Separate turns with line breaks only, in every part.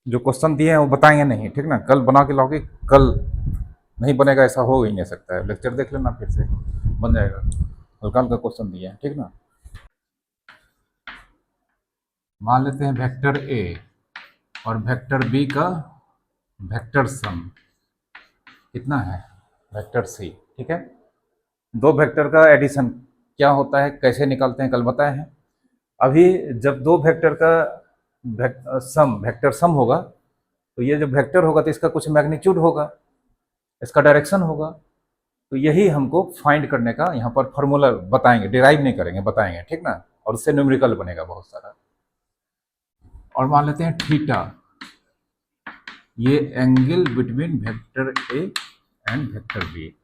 जो क्वेश्चन दिए हैं वो बताएंगे नहीं, ठीक ना, कल बना के लाओगे, कल नहीं बनेगा ऐसा हो ही नहीं सकता है। लेक्चर देख लेना फिर से बन जाएगा। हल्का हल्का क्वेश्चन दिए हैं, ठीक ना। मान लेते हैं वेक्टर ए और वेक्टर बी का वेक्टर सम कितना है, वेक्टर सी, ठीक है। दो वेक्टर का एडिशन क्या होता है, कैसे निकालते हैं, कल बताए हैं। अभी जब दो वेक्टर का वेक्टर सम होगा, तो ये जो वेक्टर होगा तो इसका कुछ मैग्नीट्यूड होगा, इसका डायरेक्शन होगा। तो यही हमको फाइंड करने का यहाँ पर फॉर्मूला बताएंगे, डिराइव नहीं करेंगे, बताएंगे, ठीक ना। और उससे न्यूमेरिकल बनेगा बहुत सारा। और मान लेते हैं थीटा, ये angle between vector A and vector B.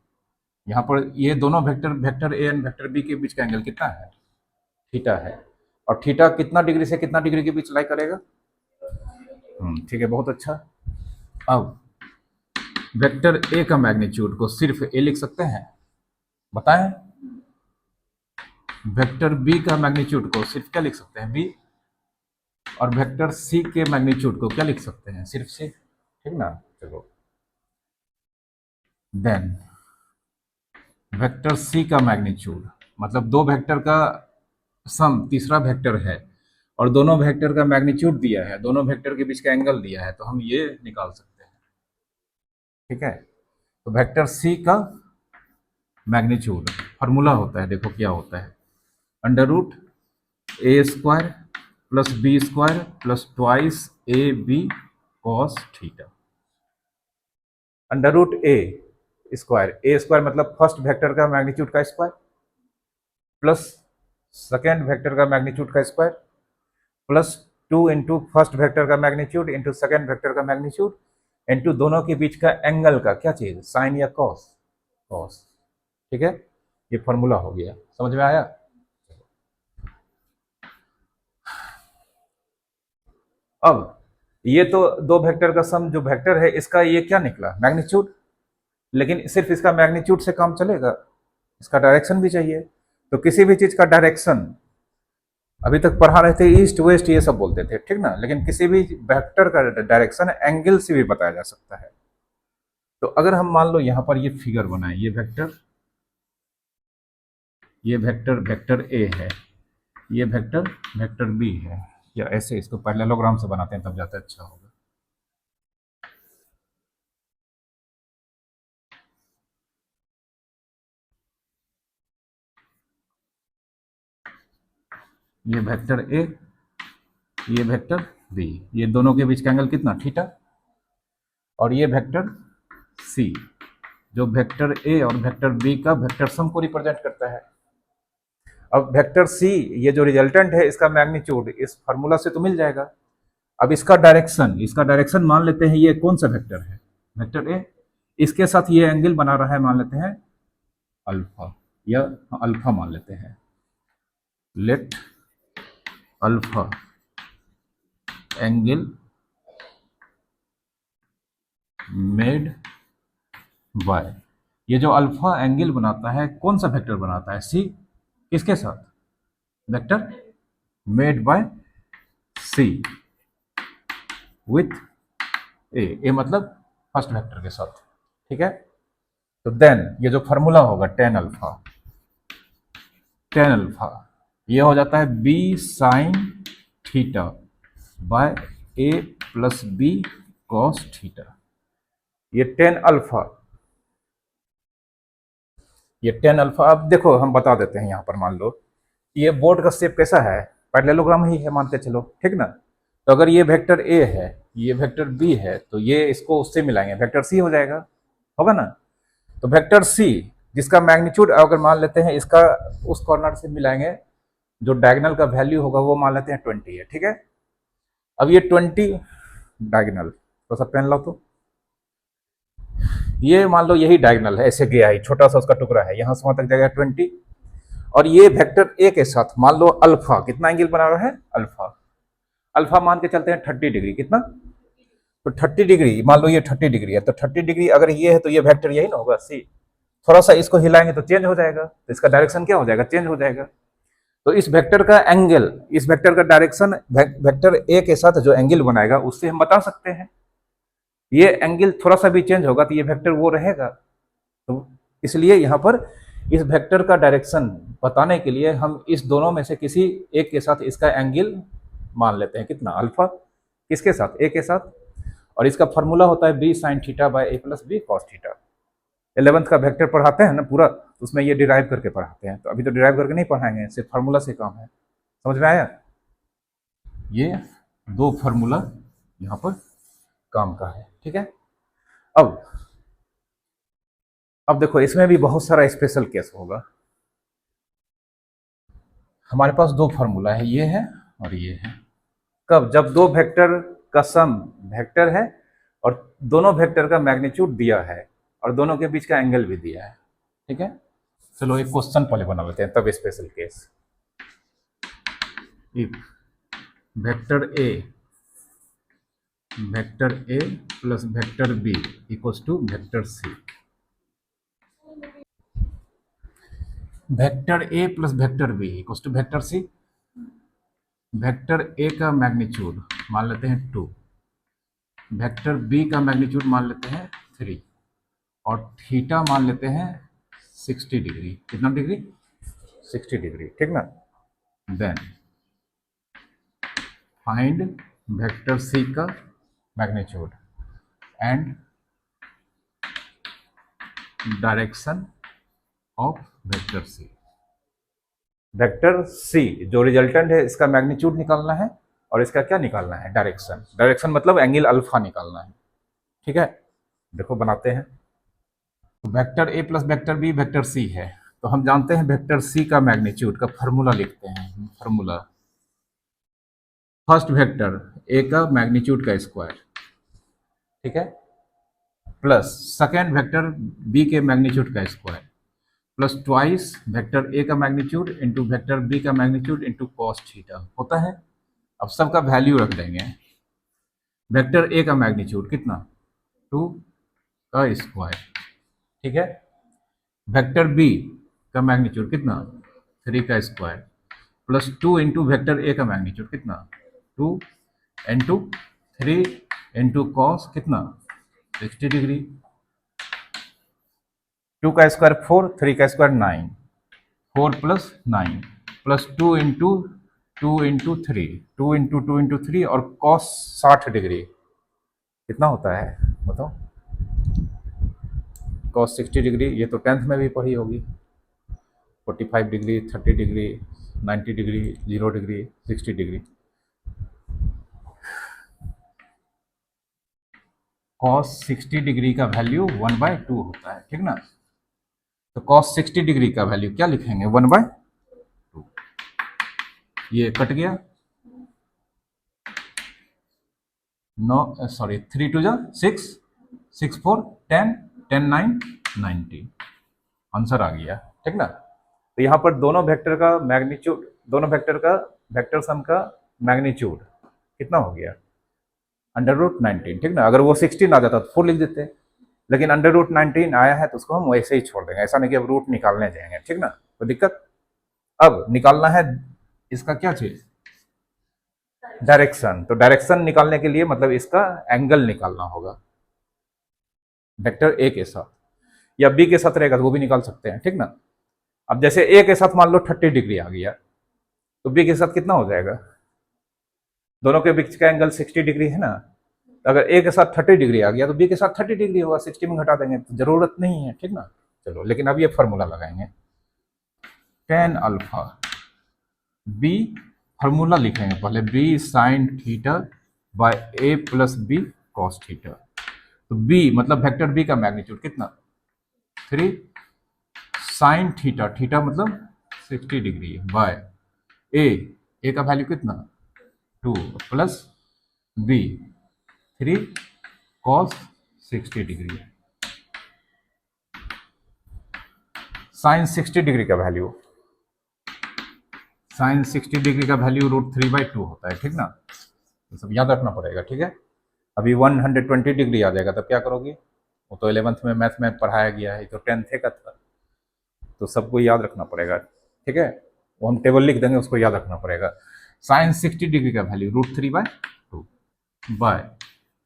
यहाँ पर ये दोनों vector A and vector B के बीच का एंगल कितना है, थीटा है। और थीटा कितना डिग्री से कितना डिग्री के बीच लाई करेगा, ठीक है, बहुत अच्छा। अब वेक्टर ए का मैग्नीट्यूड को सिर्फ ए लिख सकते हैं, बताएं। वेक्टर बी का मैग्नीट्यूड को सिर्फ क्या लिख सकते हैं, बी। और वेक्टर सी के मैग्नीट्यूड को क्या लिख सकते हैं, सिर्फ सी, ठीक ना। चलो, देन वेक्टर सी का मैग्नीट्यूड मतलब दो वेक्टर का सम तीसरा वेक्टर है, और दोनों वेक्टर का मैग्नीट्यूड दिया है, दोनों वेक्टर के बीच का एंगल दिया है, तो हम ये निकाल सकते हैं, ठीक है। तो वेक्टर सी का मैग्नीट्यूड फार्मूला होता है, देखो क्या होता है, under root A square plus B square plus twice A B cos theta. Under root A square मतलब फर्स्ट वेक्टर का मैग्नीट्यूड का स्क्वायर प्लस सेकेंड वेक्टर का मैग्नीट्यूड का square plus 2 into first vector का मैग्नीट्यूड इंटू सेकेंड वेक्टर का magnitude into दोनों के बीच का एंगल का क्या चीज, साइन या कॉस, कॉस, ठीक है। ये फॉर्मूला हो गया, समझ में आया। अब ये तो दो वेक्टर का सम जो वेक्टर है इसका ये क्या निकला, मैग्नीट्यूड। लेकिन सिर्फ इसका मैग्नीट्यूड से काम चलेगा, इसका डायरेक्शन भी चाहिए। तो किसी भी चीज का डायरेक्शन, अभी तक पढ़ा रहे थे ईस्ट वेस्ट ये सब बोलते थे, ठीक ना, लेकिन किसी भी वेक्टर का डायरेक्शन एंगल से भी बताया जा सकता है। तो अगर हम मान लो यहां पर ये फिगर बनाए, ये वेक्टर वेक्टर ए है, ये वेक्टर वेक्टर बी है, या ऐसे इसको पैरेललोग्राम से बनाते हैं तब ज्यादा अच्छा होगा। ये वेक्टर ए, ये वेक्टर बी, ये दोनों के बीच का एंगल कितना, थीटा। और ये वेक्टर सी जो वेक्टर ए और वेक्टर बी का वेक्टर सम को रिप्रेजेंट करता है। अब वेक्टर सी ये जो रिजल्टेंट है इसका मैग्नीट्यूड इस फार्मूला से तो मिल जाएगा। अब इसका डायरेक्शन मान लेते हैं, ये कौन सा वेक्टर है, वेक्टर ए, इसके साथ ये एंगल बना रहा है, मान लेते हैं अल्फा, या अल्फा मान लेते हैं, let alpha angle made by, ये जो अल्फा एंगल बनाता है कौन सा वेक्टर बनाता है, सी, किसके साथ, vector made by C with A मतलब फर्स्ट वेक्टर के साथ, ठीक है। तो देन ये जो फार्मूला होगा टेन अल्फा ये हो जाता है B sine theta by A plus B cos theta. ये टेन अल्फा अब देखो हम बता देते हैं, यहां पर मान लो ये बोर्ड का शेप कैसा है, पैरेललोग्राम ही है मान के चलो, ठीक ना। तो अगर ये वेक्टर ए है, ये वेक्टर बी है, तो ये इसको उससे मिलाएंगे, वेक्टर सी हो जाएगा, होगा ना। तो वेक्टर सी जिसका मैग्नीट्यूड अगर मान लेते हैं इसका उस कॉर्नर से मिलाएंगे, जो डायगोनल का वैल्यू होगा वो मान लेते हैं 20 है, ठीक है। अब ये 20 डायगोनल तो सब पेन लो, तो ये मान लो यही डायगोनल है, ऐसे गया है, छोटा सा उसका टुकड़ा है, यहां से वहां तक जाएगा 20। और ये वेक्टर ए के साथ मान लो अल्फा कितना एंगल बना रहा है, अल्फा मान के चलते हैं 30 डिग्री, कितना, तो 30 डिग्री मान लो ये 30 डिग्री है, तो 30 डिग्री अगर ये है तो ये वेक्टर यही ना होगा सी। थोड़ा सा इसको हिलाएंगे तो चेंज हो जाएगा, तो इसका डायरेक्शन क्या हो जाएगा, चेंज हो जाएगा। तो इस वेक्टर का एंगल, इस वेक्टर का डायरेक्शन वेक्टर ए के साथ जो एंगल बनाएगा उससे हम बता सकते हैं। ये एंगल थोड़ा सा भी चेंज होगा तो ये वेक्टर वो रहेगा। तो इसलिए यहाँ पर इस वेक्टर का डायरेक्शन बताने के लिए हम इस दोनों में से किसी एक के साथ इसका एंगल मान लेते हैं। कितना? अल्फा। किसके साथ? ए के साथ। और इसका फॉर्मूला होता है B sine theta by A plus B cos theta. 11th का वेक्टर पढ़ाते हैं ना पूरा, तो उसमें ये डिराइव करके पढ़ाते हैं। तो अभी तो डिराइव करके नहीं पढ़ाएंगे, सिर्फ फार्मूला से काम है। समझ में आया? ये दो फार्मूला यहाँ पर काम का है। ठीक है। अब देखो, इसमें भी बहुत सारा स्पेशल केस होगा। हमारे पास दो फार्मूला है, ये है और ये है। कब? जब दो वेक्टर का सम वेक्टर है और दोनों वेक्टर का मैग्नीट्यूड दिया है और दोनों के बीच का एंगल भी दिया है। ठीक है। चलो एक क्वेश्चन पहले बना लेते हैं, तब special case. If vector A plus vector B equals to vector C. Vector A plus vector B equals to vector C. Vector A का मैग्नीट्यूड मान लेते हैं 2, वेक्टर बी का मैग्नीट्यूड मान लेते हैं 3 और थीटा मान लेते हैं 60 डिग्री। कितना डिग्री? 60 डिग्री। ठीक ना। देन फाइंड वेक्टर सी का magnitude and direction of vector C. Vector C जो रिजल्टेंट है इसका मैग्नीट्यूड निकालना है और इसका क्या निकालना है? डायरेक्शन। डायरेक्शन मतलब एंगल अल्फा निकालना है। ठीक है। देखो बनाते हैं। Vector A plus vector B vector C है, तो हम जानते हैं वेक्टर सी का मैग्नीट्यूड का फॉर्मूला लिखते हैं। फॉर्मूला फर्स्ट वेक्टर ए का मैग्नीट्यूड का स्क्वायर, ठीक है, प्लस सेकेंड वेक्टर बी के मैग्नीट्यूड का square plus twice vector A का मैग्नीट्यूड इंटू वेक्टर बी का मैग्नीट्यूड इंटू कॉस थीटा होता है। अब सबका वैल्यू रख देंगे। वेक्टर ए का मैग्नीट्यूड कितना? 2 का स्क्वायर, ठीक है। वेक्टर बी का मैग्नीट्यूड कितना? 3 का square plus 2 into vector A का मैग्नीट्यूड कितना? 2 इंटू 3 इंटू कॉस कितना? 60 डिग्री। 2 का स्क्वायर 4, 3 का square 9, 4 plus 9 plus 2 into 2 into 3, 2 into 2 into 3 और कॉस 60 डिग्री कितना होता है बताओ? कॉस 60 डिग्री ये तो 10th में भी पढ़ी होगी। 45 degree, 30 degree, 90 degree, 0 degree, 60 degree. Cos 60 degree का वैल्यू 1/2 होता है, ठीक ना। तो कॉस 60 डिग्री का वैल्यू क्या लिखेंगे? 1/2। ये कट गया, 3 2 6, 6 4 10, 10 9 90, आंसर आ गया, ठीक ना। तो यहाँ पर दोनों वेक्टर का मैग्नीट्यूड, दोनों वेक्टर का वेक्टर सम का मैग्नीट्यूड कितना हो गया? √19, ठीक ना। अगर वो 16 आ जाता तो 4 लिख देते, लेकिन √19 आया है तो उसको हम वैसे ही छोड़ देंगे, ऐसा नहीं कि अब रूट निकालने जाएंगे, ठीक ना। तो दिक्कत अब निकालना है इसका क्या चीज? डायरेक्शन। तो डायरेक्शन निकालने के लिए मतलब इसका एंगल निकालना होगा वेक्टर ए के साथ, या बी के साथ रहेगा तो वो भी निकाल सकते हैं, ठीक ना। अब जैसे ए के साथ मान लो 30 डिग्री आ गया तो बी के साथ कितना हो जाएगा? दोनों के बीच का एंगल 60 डिग्री है ना। तो अगर ए के साथ 30 डिग्री आ गया तो बी के साथ 30 डिग्री होगा, 60 में घटा देंगे तो जरूरत नहीं है, ठीक ना। चलो लेकिन अब ये फॉर्मूला लगाएंगे, tan अल्फा बी, फॉर्मूला लिखेंगे पहले B sine theta by A plus B cos theta. तो बी मतलब वेक्टर बी का मैग्नीट्यूड कितना? 3 साइन थीटा, थीटा मतलब 60 डिग्री बाय ए का वैल्यू कितना? 2 plus B 3 cos 60 degree. Sine 60 degree का वैल्यू, साइन 60 डिग्री का वैल्यू √3/2 होता है, ठीक ना। ये सब याद रखना पड़ेगा, ठीक है। अभी 120 डिग्री आ जाएगा तब क्या करोगे? वो तो 11th में मैथ में पढ़ाया गया है, तो 10th का था, तो सबको याद रखना पड़ेगा, ठीक है। वो हम टेबल लिख देंगे, उसको याद रखना पड़ेगा। साइन 60 डिग्री का value √3/2 by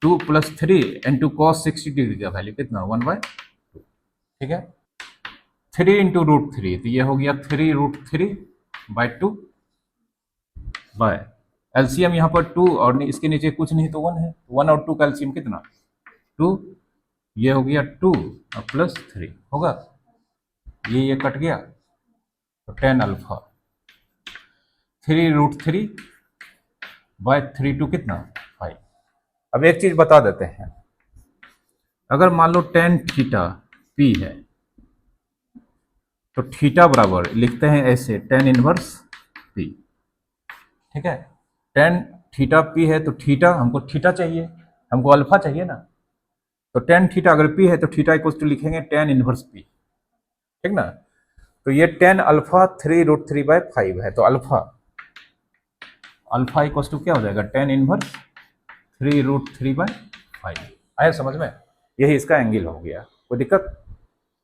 2 + 3 into cos 60 degree का वैल्यू कितना 1/2। ठीक है, 3 इंटू √3 तो ये हो गया 3√3/2 बाय एलसीएम यहाँ पर 2 और इसके नीचे कुछ नहीं तो 1 है, 1 और 2 का एलसीएम कितना 2, ये हो गया 2 और +3 होगा, ये कट गया तो tan अल्फा 3√3/3 टू कितना 5। अब एक चीज बता देते हैं, अगर मान लो tan थीटा p है तो थीटा बराबर लिखते हैं ऐसे tan इनवर्स p। ठीक है, tan थीटा p है तो थीटा हमको थीटा चाहिए, हमको अल्फा चाहिए ना, तो tan थीटा अगर p है तो थीटा इक्वल टू लिखेंगे tan इनवर्स p। ठीक ना, तो ये tan अल्फा 3√3/5 है, तो अल्फा इक्वल टू क्या हो जाएगा tan इनवर्स 3√3/5। आया समझ में, यही इसका एंगल हो गया। कोई दिक्कत,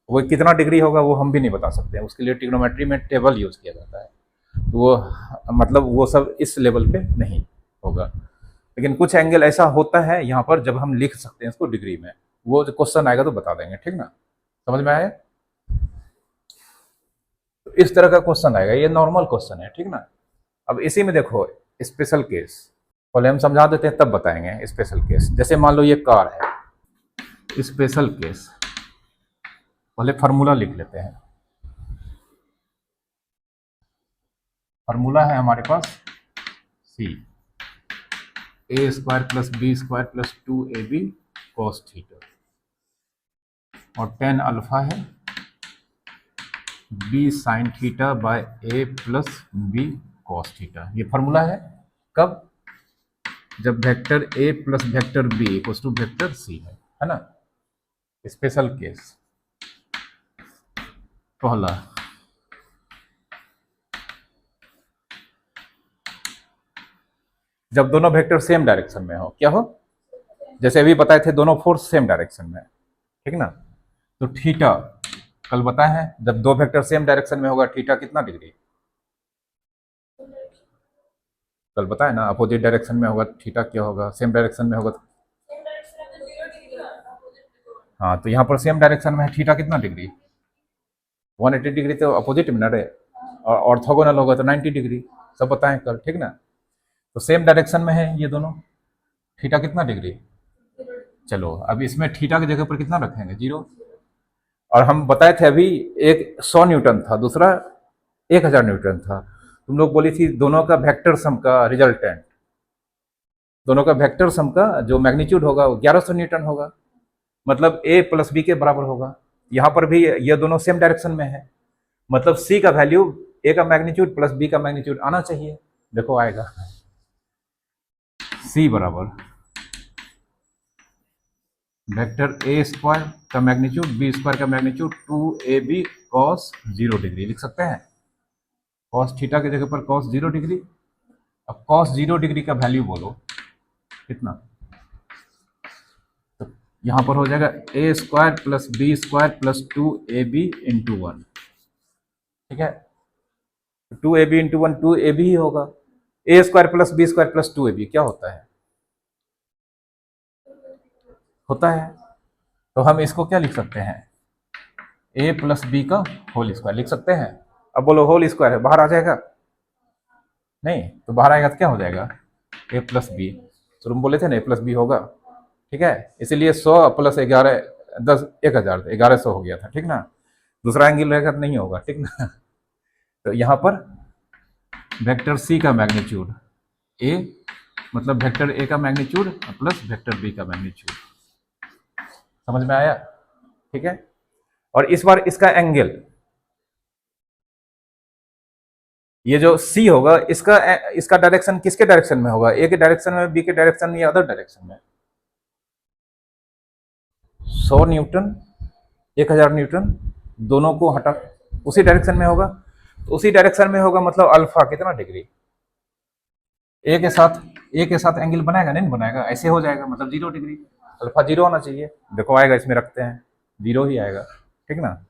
वो कितना डिग्री होगा वो हम भी नहीं बता सकते हैं, उसके लिए ट्रिग्नोमेट्री में टेबल यूज किया जाता है, तो वो मतलब वो सब इस लेवल पे नहीं होगा, लेकिन कुछ एंगल ऐसा होता है यहाँ पर जब हम लिख सकते हैं इसको डिग्री में, वो जो क्वेश्चन आएगा तो बता देंगे। ठीक ना, समझ में आया, तो इस तरह का क्वेश्चन आएगा, ये नॉर्मल क्वेश्चन है। ठीक ना, अब इसी में देखो स्पेशल केस, पहले हम समझा देते हैं तब बताएंगे स्पेशल केस। जैसे मान लो ये कार है, स्पेशल केस पहले फार्मूला लिख लेते हैं। फार्मूला है हमारे पास सी a² + b² + 2ab cos theta, और tan अल्फा है b sin theta by a + b cos theta. ये फार्मूला है कब, जब vector a + vector b = vector c है ना। स्पेशल केस पहला, जब दोनों वेक्टर सेम डायरेक्शन में हो, क्या हो, जैसे अभी बताए थे दोनों फोर्स सेम डायरेक्शन में, ठीक ना, तो थीटा कल बताए हैं जब दो वेक्टर सेम डायरेक्शन में होगा थीटा कितना डिग्री, कल बताए ना, अपोजिट डायरेक्शन में होगा थीटा क्या होगा, सेम डायरेक्शन में होगा हाँ, तो यहाँ पर सेम डायरेक्शन में है थीटा कितना डिग्री 180 डिग्री, तो अपोजिट में ना रहे, और ऑर्थोगोनल होगा तो 90 डिग्री, सब बताएं कल। ठीक ना, तो सेम डायरेक्शन में है ये दोनों, थीटा कितना डिग्री, चलो अब इसमें थीटा की जगह पर कितना रखेंगे 0, और हम बताए थे अभी एक 100 न्यूटन था, दूसरा 1000 न्यूटन था, तुम लोग बोली थी दोनों का वेक्टर सम का रिजल्टेंट, दोनों का वेक्टर सम का जो मैग्नीट्यूड होगा वो 1100 न्यूटन होगा, मतलब a + b के बराबर होगा। यहाँ पर भी ये दोनों सेम डायरेक्शन में है, मतलब c का वैल्यू a का मैग्नीट्यूड + b का मैग्नीट्यूड आना चाहिए, देखो आएगा c बराबर वेक्टर a² का मैग्नीट्यूड b² का मैग्नीट्यूड 2ab cos 0 डिग्री लिख सकते हैं, cos थीटा की जगह पर cos 0 डिग्री। अब cos 0 डिग्री का वैल्यू बोलो कितना, तो यहाँ पर हो जाएगा a² + b² + 2ab × 1। ठीक है, 2ab × 1 2ab ही होगा, a² + b² + 2ab क्या होता है, होता है, तो हम इसको क्या लिख सकते हैं a + b का होल स्क्वायर लिख सकते हैं। अब बोलो होल स्क्वायर है बाहर आ जाएगा, नहीं तो बाहर आएगा तो क्या हो जाएगा a + b, तो तुम बोले थे ना a + b होगा, ठीक है, इसीलिए 100 + 11 10 1000 1100 हो गया था। ठीक ना, दूसरा एंगल रहेगा तो नहीं होगा। ठीक ना, तो यहाँ पर वेक्टर c का मैग्नीट्यूड a मतलब वेक्टर a का मैग्नीट्यूड प्लस वेक्टर b का मैग्नीट्यूड, समझ में आया। ठीक है, और इस बार इसका एंगल, ये जो c होगा इसका डायरेक्शन किसके डायरेक्शन में होगा, a के डायरेक्शन में, b के डायरेक्शन में या अदर डायरेक्शन में, 100 न्यूटन 1000 न्यूटन दोनों को हटा उसी डायरेक्शन में होगा, तो उसी डायरेक्शन में होगा मतलब अल्फा कितना डिग्री, ए के साथ एंगल बनाएगा नहीं बनाएगा, ऐसे हो जाएगा मतलब 0 डिग्री, अल्फा 0 होना चाहिए, देखो आएगा, इसमें रखते हैं 0 ही आएगा। ठीक ना,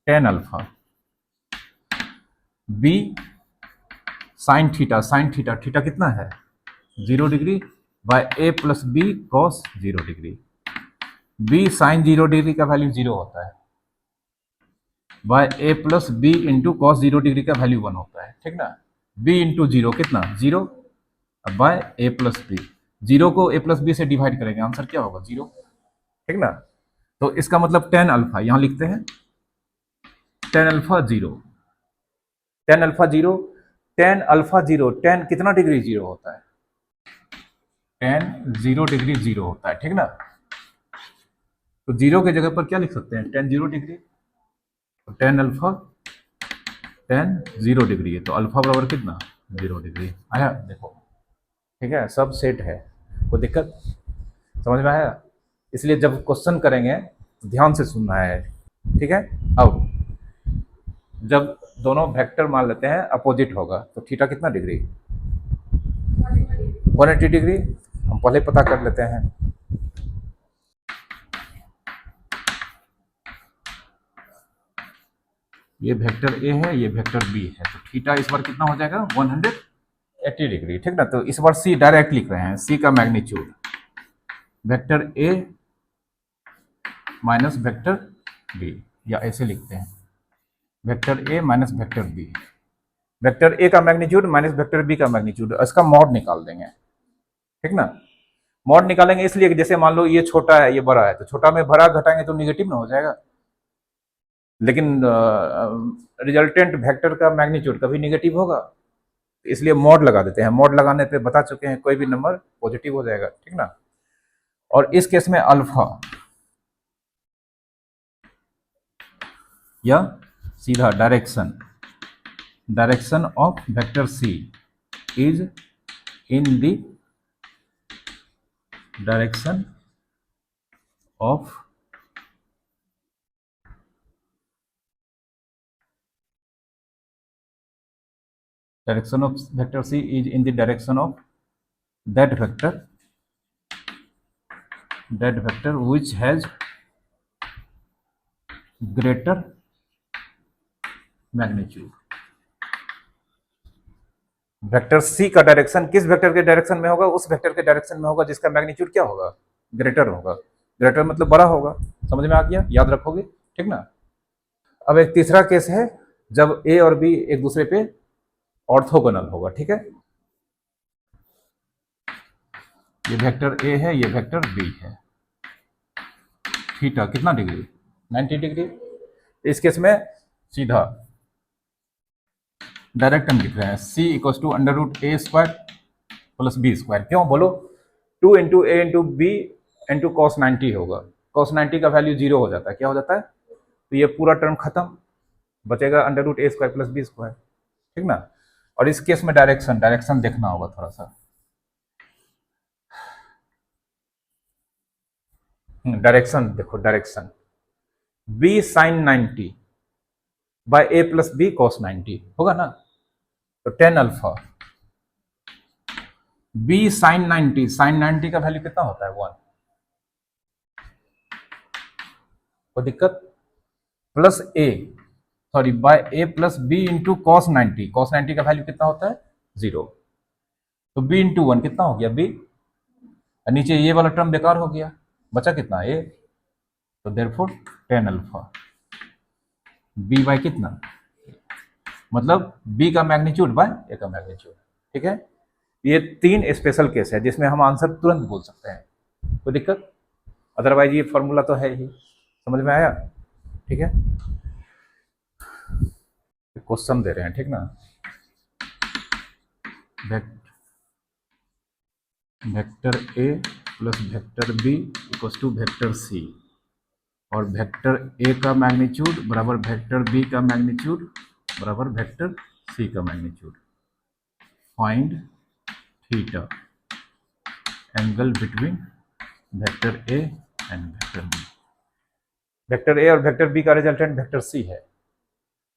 tan alpha B sine theta, sine theta, theta कितना है 0 degree, by A plus B cos 0 degree. B sine 0 degree का वैल्यू 0 होता है, by A plus B into cos 0 degree का वैल्यू 1 होता है, ठीक ना। बी इंटू 0 कितना 0, बाय ए प्लस बी, 0 को ए प्लस बी से डिवाइड करेंगे, आंसर क्या होगा 0, ठीक ना। तो इसका मतलब टेन अल्फा, यहां लिखते हैं tan alpha 0, tan alpha 0, tan alpha 0, ten कितना डिग्री 0 होता है, टेन 0 डिग्री 0 होता है, ठीक ना। तो 0 के जगह पर क्या लिख सकते हैं, टेन 0 डिग्री, तो टेन अल्फा टेन 0 डिग्री है, तो अल्फा बराबर कितना 0 डिग्री आया, देखो ठीक है, सब सेट है, कोई दिक्कत समझ में आया। इसलिए जब क्वेश्चन करेंगे तो ध्यान से सुनना है, ठीक है। अब जब दोनों वेक्टर मान लेते हैं अपोजिट होगा तो थीटा कितना डिग्री 180 डिग्री, हम पहले पता कर लेते हैं। ये वेक्टर ए है, ये वेक्टर बी है, तो थीटा इस बार कितना हो जाएगा 180 डिग्री, ठीक ना। तो इस बार सी डायरेक्ट लिख रहे हैं, सी का magnitude vector A minus vector B, या ऐसे लिखते हैं vector A minus vector B, vector A का मैग्नीट्यूड माइनस वेक्टर बी का मैग्नीट्यूड, इसका मॉड निकाल देंगे, ठीक ना। मॉड निकालेंगे इसलिए कि जैसे मान लो ये छोटा है ये बड़ा है, तो छोटा में बड़ा घटाएंगे तो निगेटिव ना हो जाएगा, लेकिन रिजल्टेंट वेक्टर का मैग्नीट्यूड कभी निगेटिव होगा, इसलिए मॉड लगा देते हैं। मॉड लगाने पे बता चुके हैं कोई भी नंबर पॉजिटिव हो जाएगा, ठीक ना। और इस केस में अल्फा या सीधा direction, direction of vector C is in the direction of vector c is in the direction of that vector which has greater magnitude। Vector C का डायरेक्शन किस वेक्टर के डायरेक्शन में होगा, उस वेक्टर के डायरेक्शन में होगा जिसका मैग्नीट्यूड क्या होगा ग्रेटर होगा, ग्रेटर मतलब बड़ा होगा, समझ में आ गया, याद रखोगे, ठीक ना। अब एक तीसरा केस है जब ए और बी एक दूसरे पे ऑर्थोगोनल होगा, ठीक है। ये वेक्टर ए है, ये वेक्टर बी है, थीटा कितना डिग्री 90 डिग्री। इस केस में सीधा डायरेक्ट हम लिख रहे हैं C equal to under root A square plus B square, क्यों बोलो 2 into A into B into cos 90 होगा, कॉस 90 का वैल्यू 0 हो जाता है, क्या हो जाता है, तो ये पूरा टर्म खत्म, बचेगा under root A square plus B square, ठीक ना। और इस केस में डायरेक्शन, डायरेक्शन देखना होगा थोड़ा सा, डायरेक्शन देखो, direction B sine 90 by A plus B cos 90 होगा ना, तो tan alpha B sine 90, sine 90 का वैल्यू कितना होता है 1, कोई दिक्कत, plus A sorry by A plus B into cos 90, cos 90 का वैल्यू कितना होता है 0, तो बी इंटू 1 कितना हो गया बी, नीचे ये वाला टर्म बेकार हो गया, बचा कितना ए, तो therefore tan alpha B by कितना, मतलब बी का मैग्नीट्यूड बाय ए का मैग्नीट्यूड, ठीक है। ये 3 स्पेशल केस है जिसमें हम आंसर तुरंत बोल सकते हैं, कोई दिक्कत, अदरवाइज ये फॉर्मूला तो है ही, समझ में आया, ठीक है। क्वेश्चन दे रहे हैं, ठीक ना, vector A plus vector B equal to vector C, और वेक्टर ए का मैग्नीट्यूड बराबर वेक्टर बी का मैग्नीट्यूड बराबर वेक्टर सी का magnitude, find theta angle between vector A and vector B. Vector A और वेक्टर बी का resultant vector C है,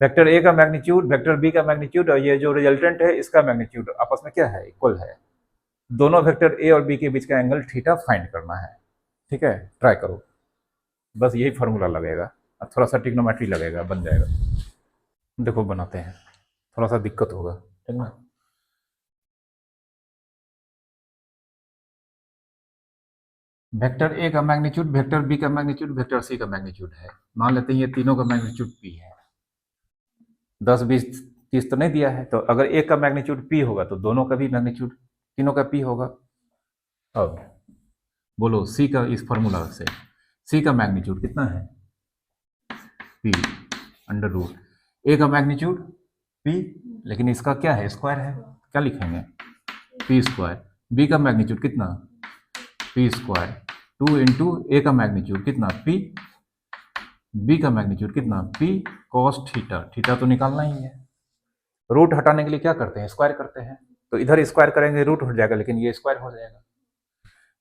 vector A का मैग्नीट्यूड वेक्टर बी का मैग्नीट्यूड और ये जो रिजल्टेंट है इसका मैग्नीट्यूड आपस में क्या है, इक्वल है, दोनों वेक्टर ए और बी के बीच का एंगल थीटा फाइंड करना है, ठीक है। ट्राई करो, बस यही फार्मूला लगेगा, थोड़ा सा ट्रिग्नोमेट्री लगेगा, बन जाएगा। देखो बनाते हैं, थोड़ा सा दिक्कत होगा, ठीक ना। वेक्टर ए का मैग्नीट्यूड, वेक्टर बी का मैग्नीट्यूड, वेक्टर सी का मैग्नीट्यूड है। मान लेते हैं ये तीनों का मैग्नीट्यूड पी है। 10, 20, 30 तो नहीं दिया है, तो अगर एक का मैग्नीट्यूड पी होगा तो दोनों का भी मैग्नीट्यूड तीनों का पी होगा। अब बोलो सी का, इस फॉर्मूला से सी का मैग्नीट्यूड कितना है, पी अंडर रूट। ए का मैग्नीट्यूड पी, लेकिन इसका क्या है, स्क्वायर है, क्या लिखेंगे, पी स्क्वायर। बी का मैग्नीट्यूड कितना, पी स्क्वायर। 2 इंटू ए का मैग्नीट्यूड कितना, पी। बी का मैग्नीट्यूड कितना, पी कॉस थीटा। थीटा तो निकालना ही है। रूट हटाने के लिए क्या करते हैं, स्क्वायर करते हैं। तो इधर स्क्वायर करेंगे रूट हट जाएगा, लेकिन ये स्क्वायर हो जाएगा।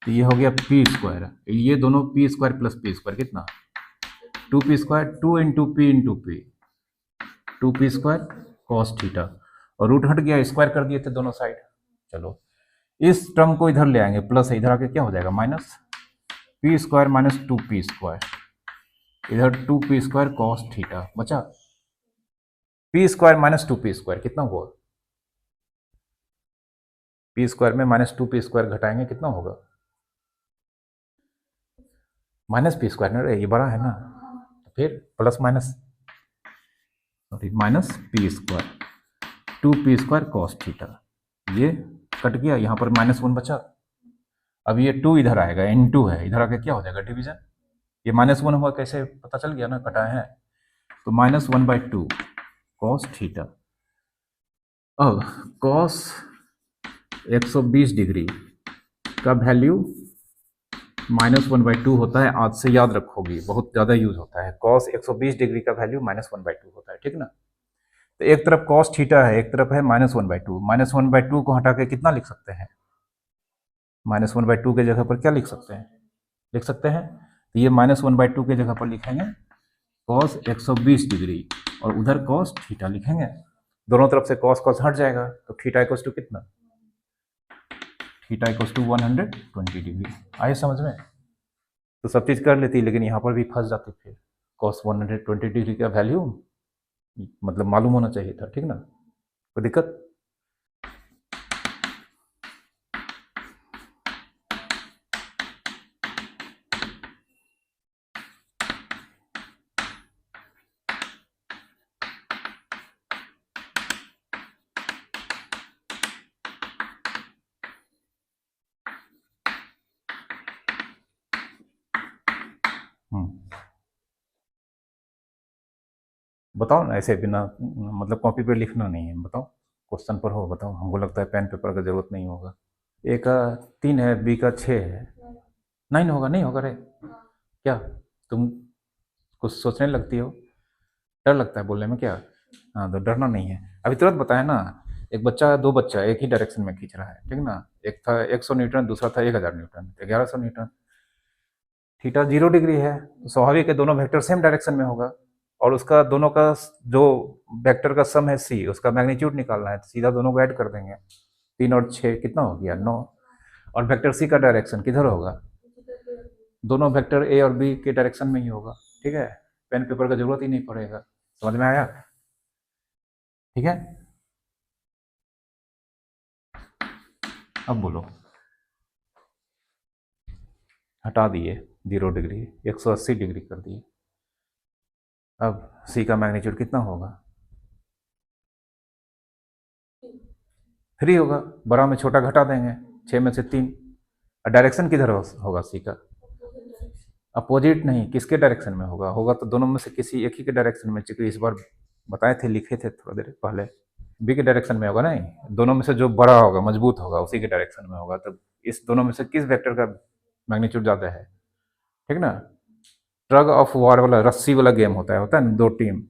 तो ये हो गया पी स्क्वायर। ये दोनों P square plus P square कितना, 2 P square. 2 two P square cos theta. और रूट हट गया, स्क्वायर कर दिए थे दोनों साइड। चलो इस टर्म को इधर ले आएंगे, प्लस है, इधर आके क्या हो जाएगा, minus P square minus 2 P square. इधर 2 पी स्क्वायर कॉस थीटा बचा। P square minus 2 P square कितना हुआ, पी स्क्वायर में माइनस 2 पी स्क्वायर घटाएंगे कितना होगा, माइनस पी स्क्वायर ना, ये बड़ा है ना, तो फिर plus minus, minus P square 2 P square cos theta. ये कट गया, यहाँ पर -1 बचा। अब ये 2 इधर आएगा, n2 है, इधर आके क्या हो जाएगा, डिवीजन। ये -1 हुआ, कैसे पता चल गया ना, कटा है। तो -1/2 कॉस थीटा। अब कॉस 120 डिग्री का वैल्यू -1/2 होता है। आज से याद रखोगी, बहुत ज़्यादा यूज होता है। कॉस 120 डिग्री का वैल्यू -1/2 होता है, ठीक ना। तो एक तरफ कॉस थीटा है, एक तरफ है -1/2। -1/2 को हटा के कितना लिख सकते हैं, -1/2 के जगह पर क्या लिख सकते हैं, लिख सकते हैं। तो ये -1/2 के जगह पर लिखेंगे कॉस 120 डिग्री, और उधर कॉस थीटा लिखेंगे। दोनों तरफ से कॉस कॉस हट जाएगा, तो थीटा इक्वल्स टू कितना, थीटा इक्वल्स टू 120 डिग्री। आए समझ में। तो सब चीज़ कर लेती, लेकिन यहाँ पर भी फंस जाती। फिर कॉस 120 डिग्री का वैल्यू मतलब मालूम होना चाहिए था, ठीक ना। कोई दिक्कत। बताओ ना, ऐसे बिना मतलब कॉपी पे लिखना नहीं है, बताओ क्वेश्चन पर हो, बताओ। हमको लगता है पेन पेपर का जरूरत नहीं होगा। ए का 3 है, बी का 6 है। 9 होगा, नहीं होगा रे, क्या तुम कुछ सोचने लगती हो, डर लगता है बोलने में क्या। हाँ तो डरना नहीं है, अभी तुरंत बताया ना। एक बच्चा, दो बच्चा एक ही डायरेक्शन में खींच रहा है, ठीक ना। एक था 100 न्यूटन, दूसरा था 1000 न्यूटन, 1100 न्यूटन। थीटा 0 डिग्री है, तो स्वाभाविक है दोनों वेक्टर सेम डायरेक्शन में होगा। और उसका दोनों का जो वेक्टर का सम है सी, उसका मैग्नीट्यूड निकालना है, तो सीधा दोनों को ऐड कर देंगे। 3 और 6 कितना हो गया, 9। और वेक्टर सी का डायरेक्शन किधर होगा, दोनों वेक्टर ए और बी के डायरेक्शन में ही होगा, ठीक है। पेन पेपर का जरूरत ही नहीं पड़ेगा। समझ में आया, ठीक है। अब बोलो, हटा दिए 0 डिग्री, 180 डिग्री कर दिए। अब सी का मैग्नीट्यूड कितना होगा, 3 होगा। बड़ा में छोटा घटा देंगे, 6 में से 3। डायरेक्शन किधर होगा सी का, अपोजिट नहीं, किसके डायरेक्शन में होगा, होगा तो दोनों में से किसी एक ही के डायरेक्शन में। चूंकि इस बार बताए थे, लिखे थे थोड़ा देर पहले, बी के डायरेक्शन में होगा। नहीं, दोनों में से जो बड़ा होगा, मजबूत होगा, उसी के डायरेक्शन में होगा। तो इस दोनों में से किस वेक्टर का मैग्नीट्यूड ज़्यादा है, ठीक ना। ट्रग ऑफ वार वाला, रस्सी वाला गेम होता है ना, दो टीम।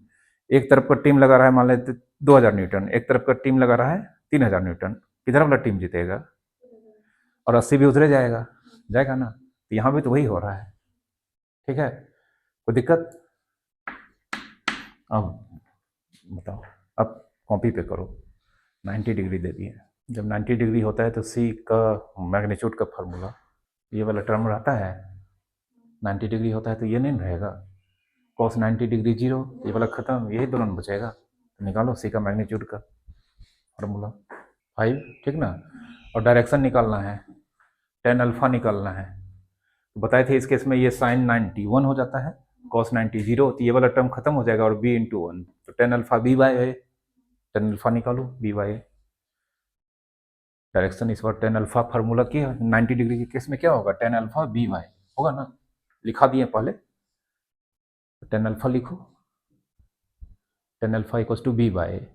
एक तरफ का टीम लगा रहा है मान लेते 2000 न्यूटन, एक तरफ का टीम लगा रहा है 3000 न्यूटन। किधर वाला टीम जीतेगा, और रस्सी भी उधरे जाएगा, जाएगा ना। तो यहाँ भी तो वही हो रहा है, ठीक है। कोई दिक्कत। अब बताओ, अब कॉपी पे करो। 90 डिग्री दे दिए। जब 90 डिग्री होता है तो सी का मैग्नीट्यूड का फार्मूला ये वाला टर्म रहता है। 90 डिग्री होता है तो ये नहीं रहेगा, cos 90 डिग्री 0, ये वाला खत्म, यही दोनों में बचेगा। तो निकालो सी का मैग्नीट्यूड का फार्मूला 5, ठीक ना। और डायरेक्शन निकालना है, टेन अल्फा निकालना है। तो बताए थे इस केस में ये साइन 91 हो जाता है, कॉस 90 जीरो, तो ये वाला टर्म खत्म हो जाएगा और बी इंटू वन, तो tan alpha B by A, tan alpha निकालो बी बाय ए। डायरेक्शन इस बार टेन अल्फा फार्मूला की 90 डिग्री के केस में क्या होगा, टेन अल्फा बी बाय होगा ना, लिखा दिए पहले, तो टेन अल्फा लिखो, tan alpha equals to B by A.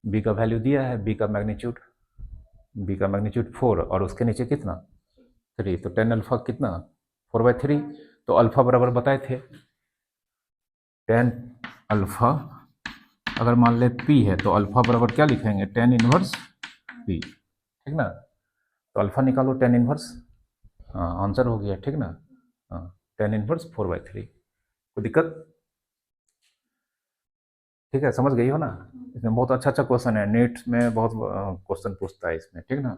B का वैल्यू दिया है, बी का मैग्नीट्यूड 4 और उसके नीचे कितना 3, तो टेन अल्फा कितना 4/3, तो अल्फा बराबर बताए थे टेन अल्फा, अगर मान ले पी है तो अल्फा बराबर क्या लिखेंगे, टेन इनवर्स पी, ठीक ना। तो अल्फा निकालो टेन इनवर्स, हाँ आंसर हो गया, ठीक ना। हाँ टेन इनवर्स 4/3, कोई दिक्कत, ठीक है, समझ गई हो ना। इसमें बहुत अच्छा अच्छा क्वेश्चन है, नीट में बहुत क्वेश्चन पूछता है इसमें, ठीक ना।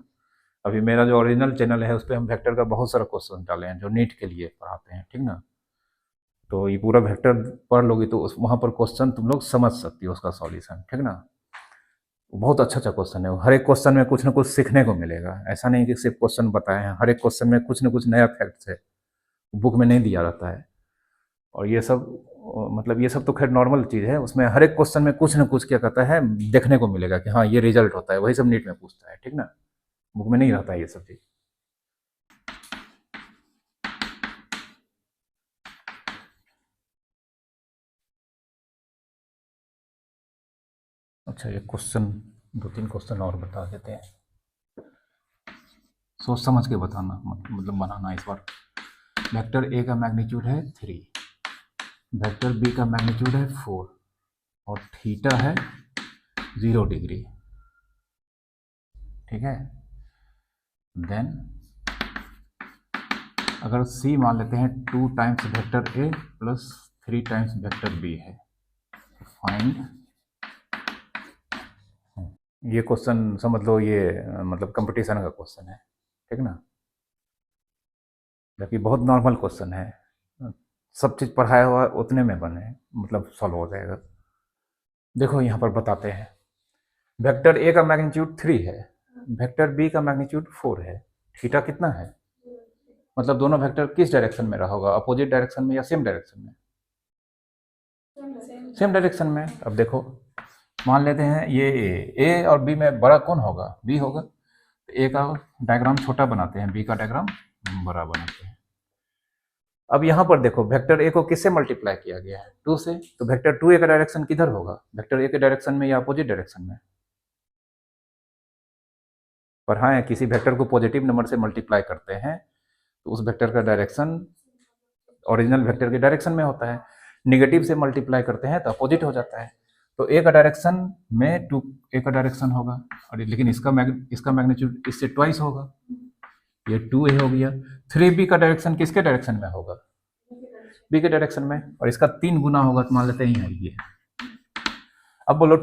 अभी मेरा जो ओरिजिनल चैनल है उस पर हम वेक्टर का बहुत सारा क्वेश्चन डाले हैं जो नीट के लिए पढ़ाते हैं, ठीक ना। तो ये पूरा वेक्टर पढ़ लोगी तो उस वहाँ पर क्वेश्चन तुम लोग समझ सकती हो उसका सॉल्यूशन, ठीक ना। बहुत अच्छा अच्छा क्वेश्चन है, हर एक क्वेश्चन में कुछ ना कुछ सीखने को मिलेगा, ऐसा नहीं कि सिर्फ क्वेश्चन बताए हैं, हर एक क्वेश्चन में कुछ ना कुछ नया फैक्ट्स है, बुक में नहीं दिया रहता है। और ये सब मतलब ये सब तो खैर नॉर्मल चीज़ है, उसमें हर एक क्वेश्चन में कुछ ना कुछ क्या कहता है देखने को मिलेगा कि हाँ ये रिजल्ट होता है, वही सब नीट में पूछता है, ठीक ना, बुक में नहीं रहता है ये सब चीज़। अच्छा ये क्वेश्चन, दो तीन क्वेश्चन और बता देते हैं, सोच समझ के बताना, मतलब बनाना इस बार। वेक्टर ए का मैग्नीट्यूड है 3, वेक्टर बी का मैग्नीट्यूड है 4 और थीटा है 0 डिग्री, ठीक है। देन अगर सी मान लेते हैं 2 times vector A plus 3 times vector B है, फाइंड, ये क्वेश्चन समझ लो ये मतलब कंपटीशन का क्वेश्चन है, ठीक ना, जबकि बहुत नॉर्मल क्वेश्चन है, सब चीज़ पढ़ाया हुआ उतने में बने, मतलब सॉल्व हो जाएगा। देखो यहाँ पर बताते हैं, वेक्टर ए का मैग्नीट्यूड 3 है, वेक्टर बी का मैग्नीट्यूड 4 है, थीटा कितना है, मतलब दोनों वेक्टर किस डायरेक्शन में रहा होगा, अपोजिट डायरेक्शन में या सेम डायरेक्शन में, सेम डायरेक्शन में। अब देखो मान लेते हैं ये ए और बी में बड़ा कौन होगा, बी होगा, तो ए का डायग्राम छोटा बनाते हैं, बी का डायग्राम बड़ा बनाते हैं। अब यहाँ पर देखो वेक्टर ए को किससे मल्टीप्लाई किया गया है, 2 से, तो वेक्टर 2 ए का डायरेक्शन किधर होगा, वेक्टर ए के डायरेक्शन में या अपोजिट डायरेक्शन में। पर हाँ किसी वेक्टर को पॉजिटिव नंबर से मल्टीप्लाई करते हैं तो उस वेक्टर का डायरेक्शन ओरिजिनल वेक्टर के डायरेक्शन में होता है, निगेटिव से मल्टीप्लाई करते हैं तो अपोजिट हो जाता है। तो ए का डायरेक्शन में 2 ए का डायरेक्शन होगा, और लेकिन इसका मैग्नीट्यूड इससे ट्वाइस होगा, ये 2 ए हो गया। 3 बी का डायरेक्शन किसके डायरेक्शन में होगा, बी के डायरेक्शन में, और इसका 3 गुना होगा, तो मान लेते हैं ये। अब बोलो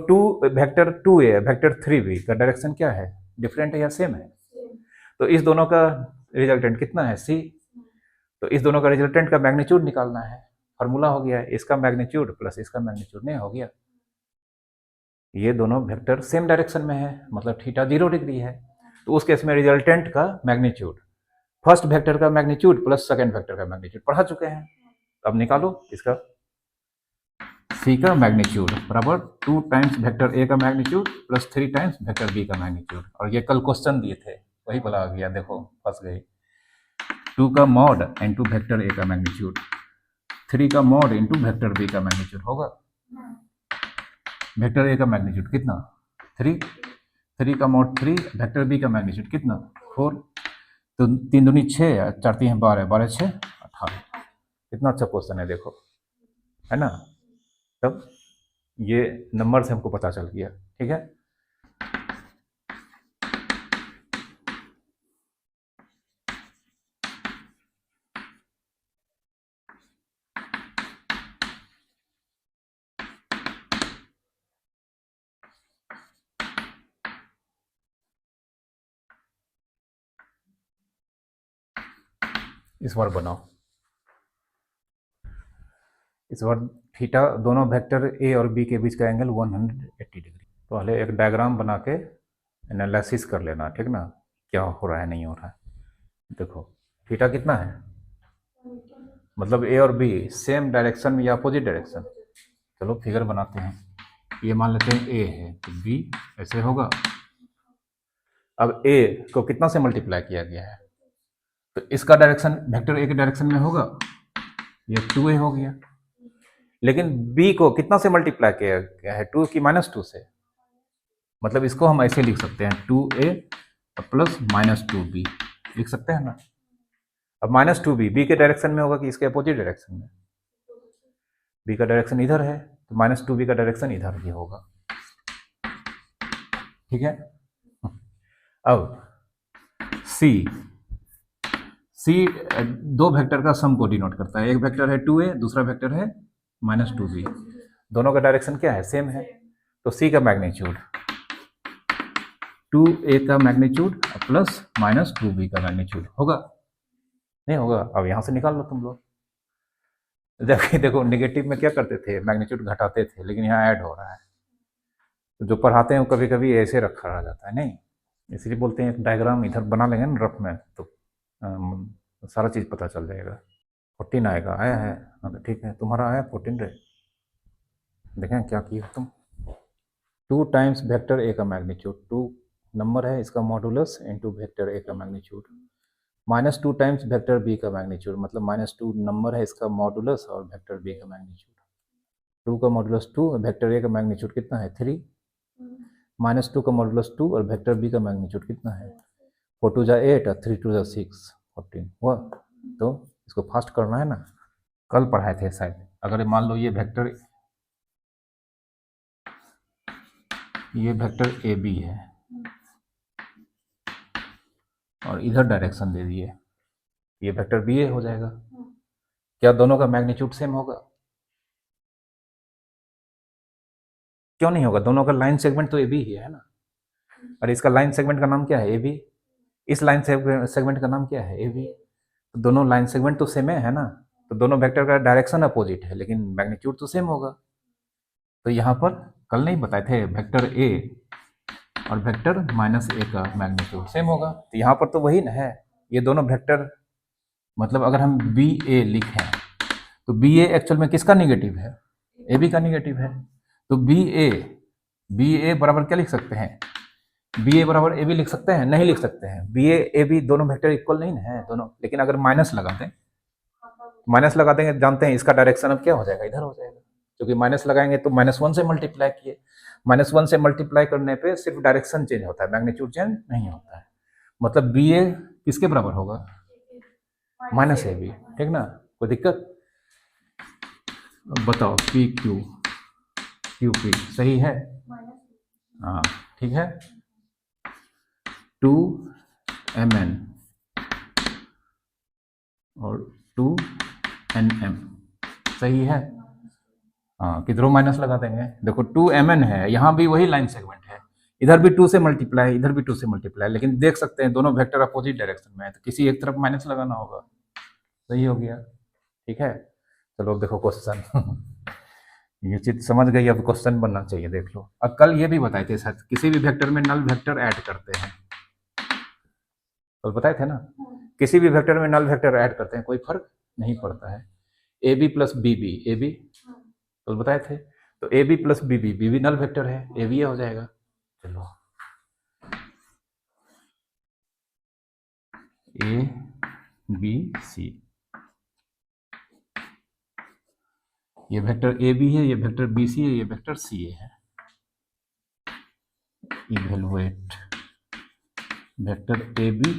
वेक्टर 2 ए वेक्टर 3 बी का डायरेक्शन क्या है, डिफरेंट है या सेम है, तो इस दोनों का रिजल्टेंट कितना है सी, तो इस दोनों का रिजल्टेंट का मैग्नीट्यूड निकालना है, फार्मूला हो गया इसका मैग्नीट्यूड प्लस इसका मैग्नीट्यूड, नहीं हो गया, ये दोनों वेक्टर सेम डायरेक्शन में है, मतलब थीटा 0 डिग्री है, तो उस केस में रिजल्टेंट का मैग्नीट्यूड, फर्स्ट वेक्टर का मैग्नीट्यूड प्लस सेकंड वेक्टर का मैग्नीट्यूड पढ़ा चुके हैं, अब निकालो इसका सी का मैग्नीट्यूड बराबर 2 टाइम्स वेक्टर ए का magnitude plus 3 times vector B का मैग्नीट्यूड, और ये कल क्वेश्चन दिए थे वही बोला आ गया, देखो फंस गए, 2 का मॉड इंटू वेक्टर ए का मैग्नीट्यूड, 3 का मॉड इंटू वेक्टर बी का मैग्नीट्यूड होगा, वेक्टर ए का मैग्नीट्यूड कितना 3, 3 का मॉड 3, वेक्टर बी का मैग्नीट्यूड कितना 4, तो 3 दूनी 6, 4 3 12, 12 6 18, कितना अच्छा क्वेश्चन है देखो, है ना। तब ये नंबर से हमको पता चल गया, ठीक है। इस बार बनाओ, इस बार थीटा दोनों वेक्टर ए और बी के बीच का एंगल 180 डिग्री। पहले एक डायग्राम बना के एनालिसिस कर लेना, ठीक ना, क्या हो रहा है नहीं हो रहा है। देखो थीटा कितना है, मतलब ए और बी सेम डायरेक्शन में या अपोजिट डायरेक्शन। चलो फिगर बनाते हैं, ये मान लेते हैं ए है तो बी ऐसे होगा। अब ए को कितना से मल्टीप्लाई किया गया है, तो इसका डायरेक्शन वेक्टर ए के डायरेक्शन में होगा, ये 2a हो गया। लेकिन b को कितना से मल्टीप्लाई किया गया है, 2 की -2 से, मतलब इसको हम ऐसे लिख सकते हैं 2a प्लस -2b लिख सकते हैं ना। अब -2b b के डायरेक्शन में होगा कि इसके अपोजिट डायरेक्शन में, b का डायरेक्शन इधर है तो -2b का डायरेक्शन इधर ही होगा, ठीक है। अब c दो वेक्टर का सम को डिनोट करता है, एक वेक्टर है 2a, दूसरा वेक्टर है -2b, दोनों का डायरेक्शन क्या है, सेम है। तो c का मैग्नीट्यूड 2a का मैग्नीट्यूड प्लस -2b का मैग्नीट्यूड होगा, नहीं होगा। अब यहां से निकाल लो तुम लोग। जबकि देखो नेगेटिव में क्या करते थे, मैग्नीट्यूड घटाते थे, लेकिन यहाँ ऐड हो रहा है। तो जो पढ़ाते हैं वो कभी कभी ऐसे रखा रह जाता है, नहीं, इसलिए बोलते हैं एक डायग्राम इधर बना लेंगे ना रफ में, तो सारा चीज़ पता चल जाएगा। 14 आएगा, आया है, हाँ तो ठीक है, तुम्हारा आया 14 रे। देखें क्या किया तुम, 2 टाइम्स वेक्टर ए का मैग्नीट्यूड, 2 नंबर है इसका मॉडुलस इनटू वेक्टर ए का मैग्नीट्यूड, -2 टाइम्स वेक्टर बी का मैग्नीट्यूड, मतलब -2 नंबर है इसका मॉडुलस और वेक्टर बी का मैग्नीट्यूड, 2 का मॉडुलस 2, वेक्टर ए का मैग्नीट्यूड कितना है 3, -2 का मॉडुलस 2 और वेक्टर बी का मैग्नीट्यूड कितना है 4 2 जा 8 और 3 2 जा 6 14 हुआ। तो इसको फास्ट करना है ना, कल पढ़ाए थे शायद। अगर मान लो ये वेक्टर ए बी है और इधर डायरेक्शन दे दिए, ये वेक्टर बी ए हो जाएगा। क्या दोनों का मैग्नीट्यूड सेम होगा, क्यों नहीं होगा, दोनों का लाइन सेगमेंट तो ए बी ही है ना। और इसका लाइन सेगमेंट का नाम क्या है, ए बी, इस लाइन सेगमेंट का नाम क्या है, ए बी। तो दोनों लाइन सेगमेंट तो सेम है ना, तो दोनों वेक्टर का डायरेक्शन अपोजिट है लेकिन मैग्नीट्यूड तो सेम होगा। तो यहाँ पर कल नहीं बताए थे, वेक्टर ए और वेक्टर -a का मैग्नीट्यूड सेम होगा, तो यहाँ पर तो वही ना है, ये दोनों वेक्टर, मतलब अगर हम बी ए लिखें तो बी ए एक्चुअल में किसका निगेटिव है, ए बी का निगेटिव है। तो बी ए बराबर क्या लिख सकते हैं, बी ए बराबर ए बी लिख सकते हैं, नहीं लिख सकते हैं, बी ए बी दोनों वेक्टर इक्वल नहीं है दोनों। लेकिन अगर माइनस लगा दें, माइनस लगा देंगे, जानते हैं इसका डायरेक्शन अब क्या हो जाएगा, इधर हो जाएगा, क्योंकि माइनस लगाएंगे तो -1 से मल्टीप्लाई किए, -1 से मल्टीप्लाई करने पे सिर्फ डायरेक्शन चेंज होता है, मैग्नीट्यूड चेंज नहीं होता है। मतलब बी ए किसके बराबर होगा, -ab, ठीक ना, कोई दिक्कत। अब बताओ पी क्यू पी सही है, हाँ ठीक है। 2mn और 2nm सही है, हाँ किधरों माइनस लगा देंगे। देखो 2mn है, यहाँ भी वही लाइन सेगमेंट है, इधर भी 2 से मल्टीप्लाई, इधर भी 2 से मल्टीप्लाई, लेकिन देख सकते हैं दोनों वेक्टर अपोजिट डायरेक्शन में है, तो किसी एक तरफ माइनस लगाना होगा, सही हो गया, ठीक है। चलो देखो क्वेश्चन ये चीज समझ गई, अब क्वेश्चन बनना चाहिए, देख लो। अब कल ये भी बताए थे शायद, किसी भी वेक्टर में नल वेक्टर ऐड करते हैं, कल बताए थे ना, किसी भी वेक्टर में नल वेक्टर ऐड करते हैं कोई फर्क नहीं पड़ता है, A B plus B B, A B कल बताए थे, तो A B plus B B, B B null vector है, ए बी हो जाएगा। चलो ए बी सी, ये वेक्टर ए बी है, ये वेक्टर बी सी है, ये वेक्टर सी ए है। Evaluate vector A B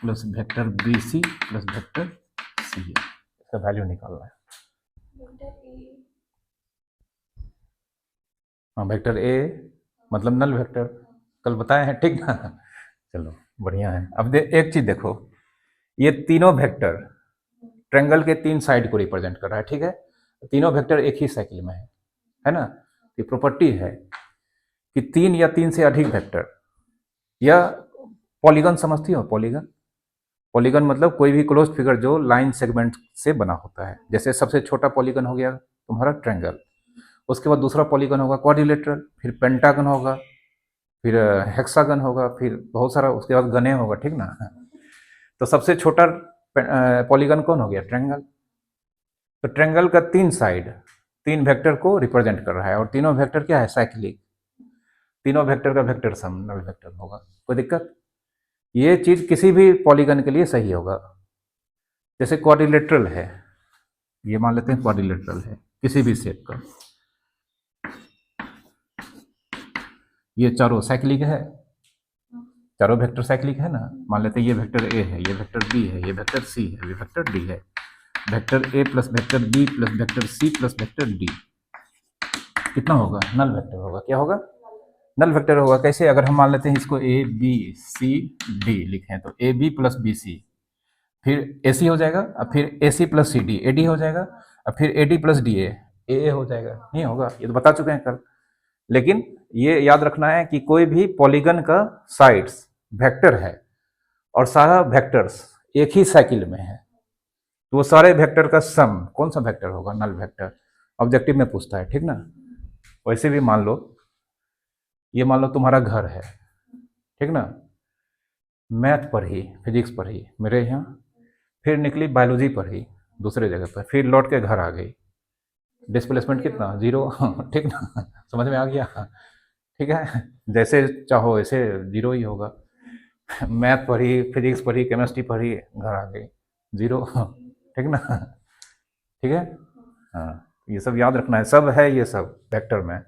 plus vector B C plus vector C A, इसका वैल्यू निकालना है। हाँ वेक्टर ए मतलब नल वेक्टर, कल बताए हैं, ठीक ना। चलो बढ़िया है। अब एक चीज देखो, ये तीनों वेक्टर ट्रायंगल के 3 साइड को रिप्रेजेंट कर रहा है, ठीक है, तीनों वेक्टर एक ही साइकिल में है ना। ये प्रॉपर्टी है कि 3 या 3 से अधिक वेक्टर, या पॉलीगन समझती हो, पॉलीगन, पॉलीगन मतलब कोई भी क्लोज फिगर जो लाइन सेगमेंट से बना होता है, जैसे सबसे छोटा पॉलीगन हो गया तुम्हारा ट्रायंगल। उसके बाद दूसरा पॉलीगन होगा क्वाड्रिलेटरल, फिर पेंटागन होगा, फिर हेक्सागन होगा, फिर बहुत सारा उसके बाद गने होगा, ठीक ना। तो सबसे छोटा पॉलीगन कौन हो गया? ट्रायंगल। तो ट्रायंगल का 3 साइड 3 वेक्टर को रिप्रेजेंट कर रहा है, और तीनों वेक्टर क्या है? साइक्लिक। तीनों वेक्टर का वेक्टर सम नल वेक्टर होगा। कोई दिक्कत? ये चीज किसी भी पॉलीगन के लिए सही होगा। जैसे क्वाड्रिलेटरल है, ये मान लेते हैं क्वाड्रिलेटरल है किसी भी शेप का, ये चारों साइक्लिक है, चारों वेक्टर साइक्लिक है ना। मान लेते हैं ये वेक्टर ए है, ये वेक्टर बी है, ये वेक्टर सी है, ये वेक्टर डी है। Vector A plus vector B plus vector C plus vector D कितना होगा? नल वेक्टर होगा। क्या होगा? नल वेक्टर होगा। कैसे? अगर हम मान लेते हैं इसको ए बी सी डी लिखें, तो A B plus B C, फिर ए सी हो जाएगा, अब फिर A C plus C D A D हो जाएगा, अब फिर A D plus D A हो जाएगा। नहीं होगा? ये तो बता चुके हैं कल। लेकिन ये याद रखना है कि कोई भी पॉलीगन का साइड्स वेक्टर है और सारा वेक्टर्स एक ही साइकिल में है, तो वो सारे वेक्टर का सम कौन सा वेक्टर होगा? Null vector. ऑब्जेक्टिव में पूछता है, ठीक ना। वैसे भी मान लो, ये मान लो तुम्हारा घर है, ठीक ना। मैथ पढ़ी, फिजिक्स पढ़ी मेरे यहाँ, फिर निकली बायोलॉजी पढ़ी दूसरे जगह पर, फिर लौट के घर आ गई। डिस्प्लेसमेंट कितना? 0। ठीक ना, समझ में आ गया? ठीक है, जैसे चाहो वैसे 0 ही होगा। मैथ पढ़ी, फिजिक्स पढ़ी, केमिस्ट्री पढ़ी, घर आ गई 0। ठीक ना। ठीक है, हाँ, ये सब याद रखना है, सब है ये सब वेक्टर में।